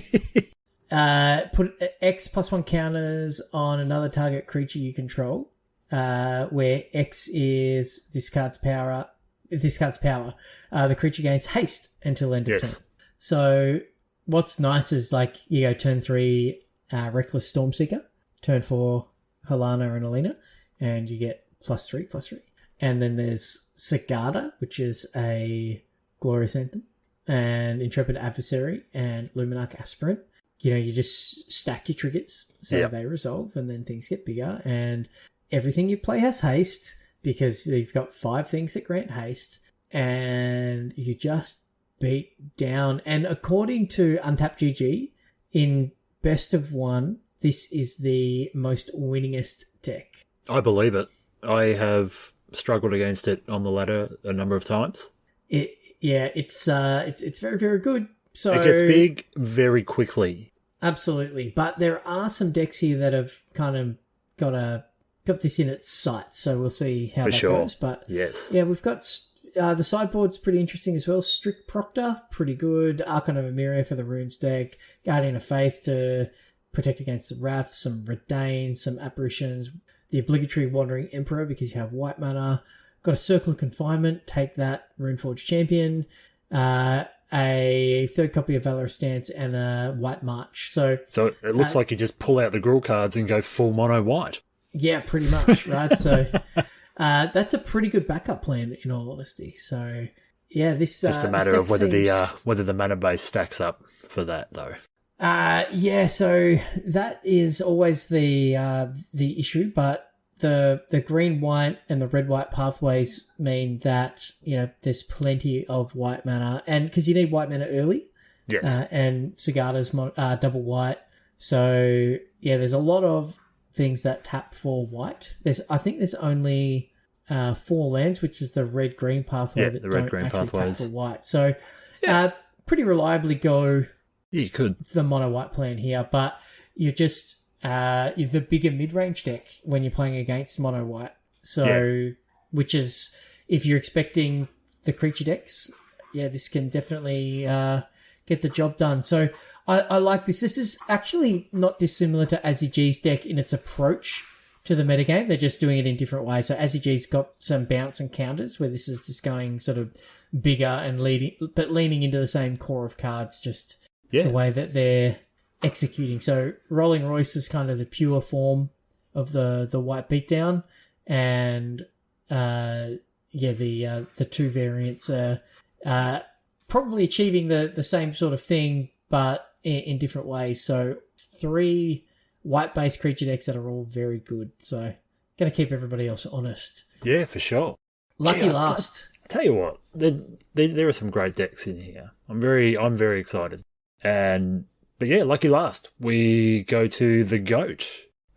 Put X +1 counters on another target creature you control, where X is discards power. The creature gains haste until end of turn. So what's nice is like you go turn 3 Reckless Stormseeker, turn 4 Halana and Alina, and you get +3/+3. And then there's Sagada, which is a Glorious Anthem, and Intrepid Adversary and Luminarch Aspirant. You know, you just stack your triggers so they resolve, and then things get bigger. And everything you play has haste because you've got 5 things that grant haste, and you just beat down. And according to Untapped GG, in best of 1, this is the most winningest deck. I believe it. I have struggled against it on the ladder a number of times. It's very, very good. So it gets big very quickly. Absolutely, but there are some decks here that have kind of got this in its sights. So we'll see how that goes. But yes, yeah, we've got the sideboard's pretty interesting as well. Strict Proctor, pretty good. Archon of Emiria for the Runes deck. Guardian of Faith to protect against the Wrath. Some Redain, some Apparitions. The obligatory Wandering Emperor because you have white mana. Got a Circle of Confinement. Take that, Runeforge Champion. A 3rd copy of Valorous Stance and a White March. So it looks like you just pull out the Gruul cards and go full mono white. Yeah, pretty much, right? So that's a pretty good backup plan, in all honesty. So yeah, this just a matter of whether the mana base stacks up for that, though. Yeah, so that is always the issue, but the green white and the red white pathways mean that, you know, there's plenty of white mana, and because you need white mana early. Yes. And Sagada's double white. So yeah, there's a lot of things that tap for white. I think there's only 4 lands, which is the red green pathway that don't actually tap for white. So pretty reliably go. Yeah, you could the mono white plan here, but you're just you're the bigger mid range deck when you're playing against mono white. So which is, if you're expecting the creature decks, this can definitely get the job done. So I like this. This is actually not dissimilar to AZG's deck in its approach to the metagame. They're just doing it in different ways. So AZG's got some bounce and counters, where this is just going sort of bigger and leaning into the same core of cards, just the way that they're executing. So Rolling Royce is kind of the pure form of the white beatdown, and the 2 variants are probably achieving the same sort of thing, but in different ways. So 3 white-based creature decks that are all very good. So going to keep everybody else honest. Yeah, for sure. Lucky last. Tell you what, there are some great decks in here. I'm very excited. But yeah, lucky last. We go to the GOAT.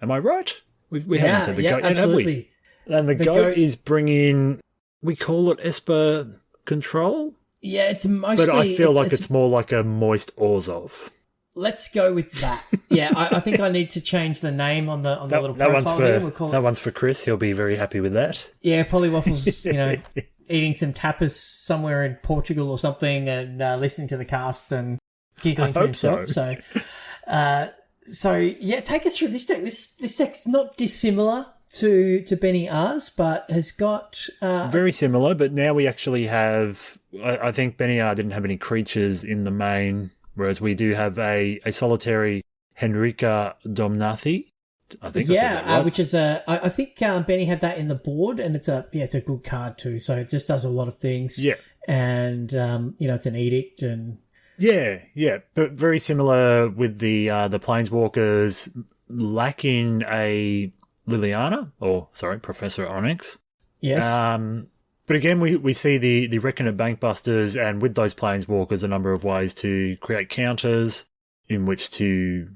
Am I right? We haven't said the GOAT yet, have we? And the GOAT is bringing, we call it Esper Control? Yeah, it's mostly... But I feel like it's more like a moist Orzhov. Let's go with that. Yeah, I think I need to change the name on the little profile here. That one's for Chris. He'll be very happy with that. Yeah, Polywaffle's, eating some tapas somewhere in Portugal or something, and listening to the cast and giggling to himself. So yeah, take us through this deck. This deck's not dissimilar to Benny R's, but has got very similar. But now we actually have. I think Benny R didn't have any creatures in the main, whereas we do have a solitary Henrika Domnathi. I think which is I think Benny had that in the board, and it's a good card too. So it just does a lot of things. Yeah, and it's an edict and. Yeah, but very similar with the Planeswalkers lacking a Liliana, Professor Onyx. Yes. But again, we see the Reckoner Bankbusters, and with those Planeswalkers, a number of ways to create counters in which to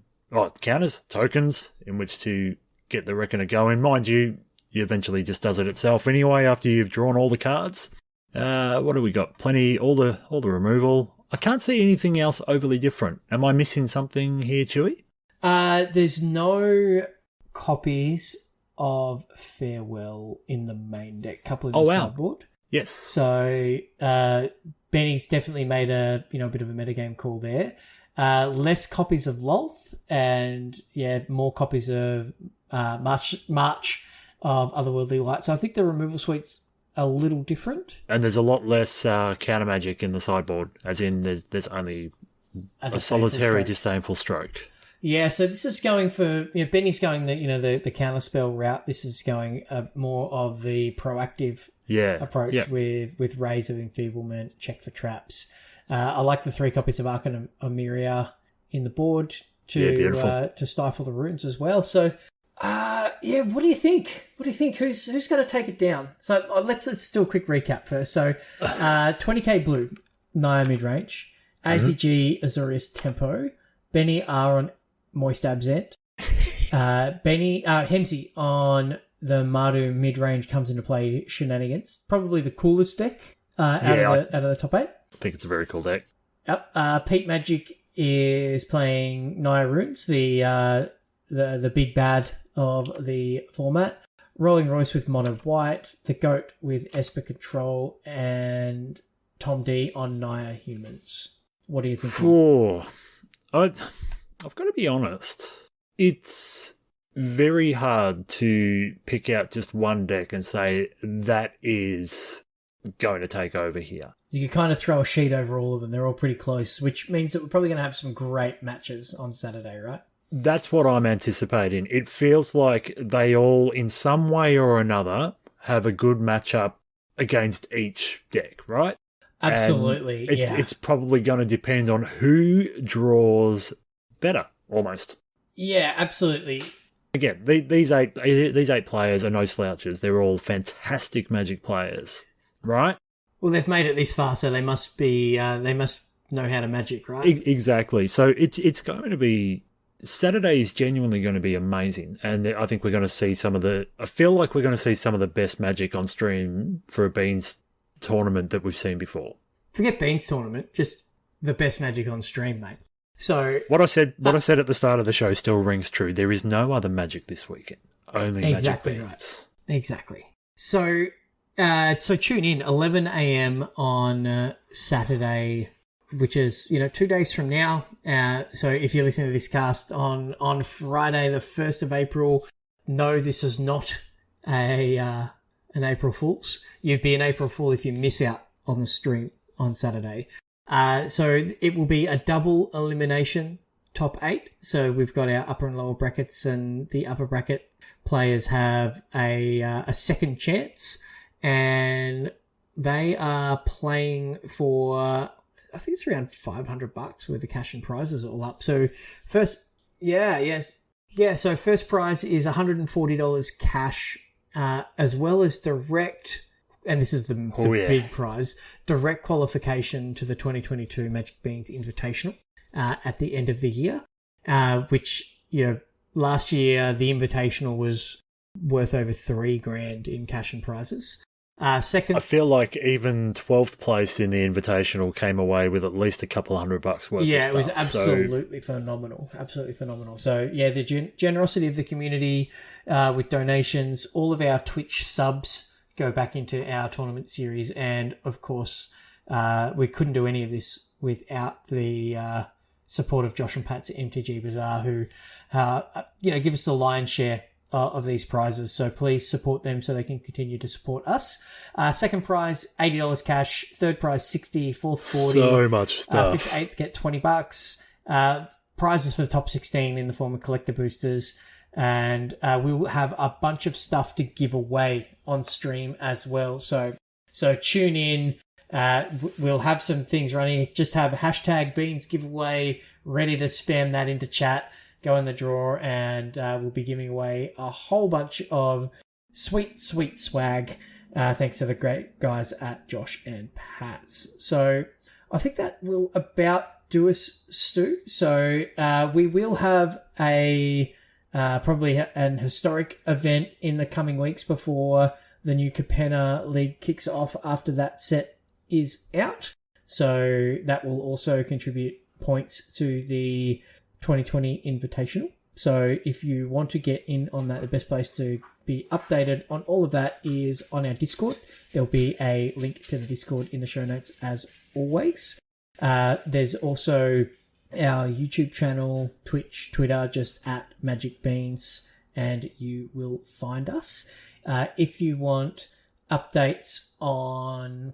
counters, tokens, in which to get the reckoner going. Mind you, you eventually just does it itself anyway after you've drawn all the cards. What do we got? Plenty, all the removal. I can't see anything else overly different. Am I missing something here, Chewy? There's no copies of Farewell in the main deck. Couple in the sideboard. Yes. So Benny's definitely made a bit of a metagame call there. Less copies of Lolth and more copies of March of Otherworldly Light. So I think the removal suite's a little different. And there's a lot less counter magic in the sideboard, as in there's only a solitary disdainful stroke. Yeah, so this is going for Benny's going the counter spell route. This is going more of the proactive approach with Rays of Enfeeblement, check for traps. I like the 3 copies of Archon of Myria in the board to stifle the runes as well. So what do you think? Who's going to take it down? So let's do a quick recap first. So 20k blue, Naya midrange, ACG Azorius Tempo, Benny R on Moist Absent, Benny Hemsey on the Mardu midrange comes into play Shenanigans. Probably the coolest deck out of the top 8. I think it's a very cool deck. Yep. Pete Magic is playing Naya Runes, the big bad of the format. Rolling Royce with Mono White, the Goat with Esper Control, and Tom D on Naya Humans. What do you think? I've got to be honest. It's very hard to pick out just one deck and say that is going to take over here. You could kind of throw a sheet over all of them. They're all pretty close, which means that we're probably going to have some great matches on Saturday, right? That's what I'm anticipating. It feels like they all, in some way or another, have a good matchup against each deck, right? Absolutely, It's probably going to depend on who draws better, almost. Yeah, absolutely. Again, these eight players are no slouches. They're all fantastic Magic players, right? Well, they've made it this far, so they must be. They must know how to Magic, right? Exactly. So it's going to be. Saturday is genuinely going to be amazing, and I think we're going to see I feel like we're going to see some of the best Magic on stream for a Beans tournament that we've seen before. Forget Beans tournament, just the best Magic on stream, mate. So what I said at the start of the show still rings true. There is no other Magic this weekend. Only exactly Magic Beans. Right. Exactly. So tune in 11 a.m. on Saturday, which is 2 days from now. So if you're listening to this cast on Friday, the 1st of April, no, this is not an April Fool's. You'd be an April Fool if you miss out on the stream on Saturday. So it will be a double elimination top 8. So we've got our upper and lower brackets, and the upper bracket players have a second chance, and they are playing for, I think it's around $500 worth of cash and prizes all up. So first prize is $140 cash, as well as direct, and this is the big prize, direct qualification to the 2022 Magic Beans Invitational at the end of the year, which, last year the Invitational was worth over $3,000 in cash and prizes. Second, I feel like even 12th place in the Invitational came away with at least a couple $100 worth of stuff. Yeah, it was absolutely phenomenal. Absolutely phenomenal. So, yeah, the generosity of the community with donations, all of our Twitch subs go back into our tournament series. And, of course, we couldn't do any of this without the support of Josh and Pat's at MTG Bazaar, who, give us the lion's share of these prizes. So please support them so they can continue to support us. Second prize, $80 cash. Third prize, $60. Fourth, $40. So much stuff. Fifth, eighth, get $20. Prizes for the top 16 in the form of collector boosters. And we will have a bunch of stuff to give away on stream as well. So tune in. We'll have some things running. Just have hashtag Beans giveaway ready to spam that into chat. Go in the drawer, and we'll be giving away a whole bunch of sweet, sweet swag, thanks to the great guys at Josh and Pat's. So I think that will about do us, Stu. So we will have a probably an historic event in the coming weeks before the new Kamigawa League kicks off after that set is out. So that will also contribute points to the 2020 Invitational. So if you want to get in on that, the best place to be updated on all of that is on our Discord. There'll be a link to the Discord in the show notes as always. There's also our YouTube channel, Twitch, Twitter, just at Magic Beans, and you will find us. If you want updates on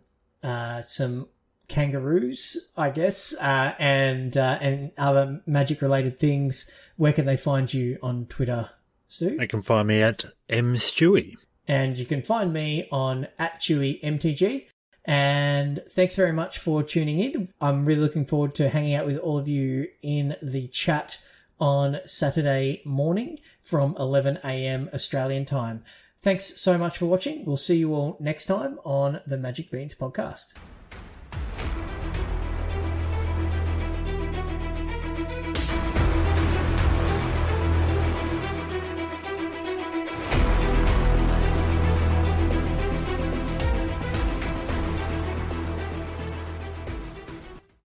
some kangaroos, I guess, and other magic-related things, where can they find you on Twitter, Stu? They can find me at mstewie. And you can find me on at ChewyMTG. And thanks very much for tuning in. I'm really looking forward to hanging out with all of you in the chat on Saturday morning from 11 a.m. Australian time. Thanks so much for watching. We'll see you all next time on the Magic Beans podcast.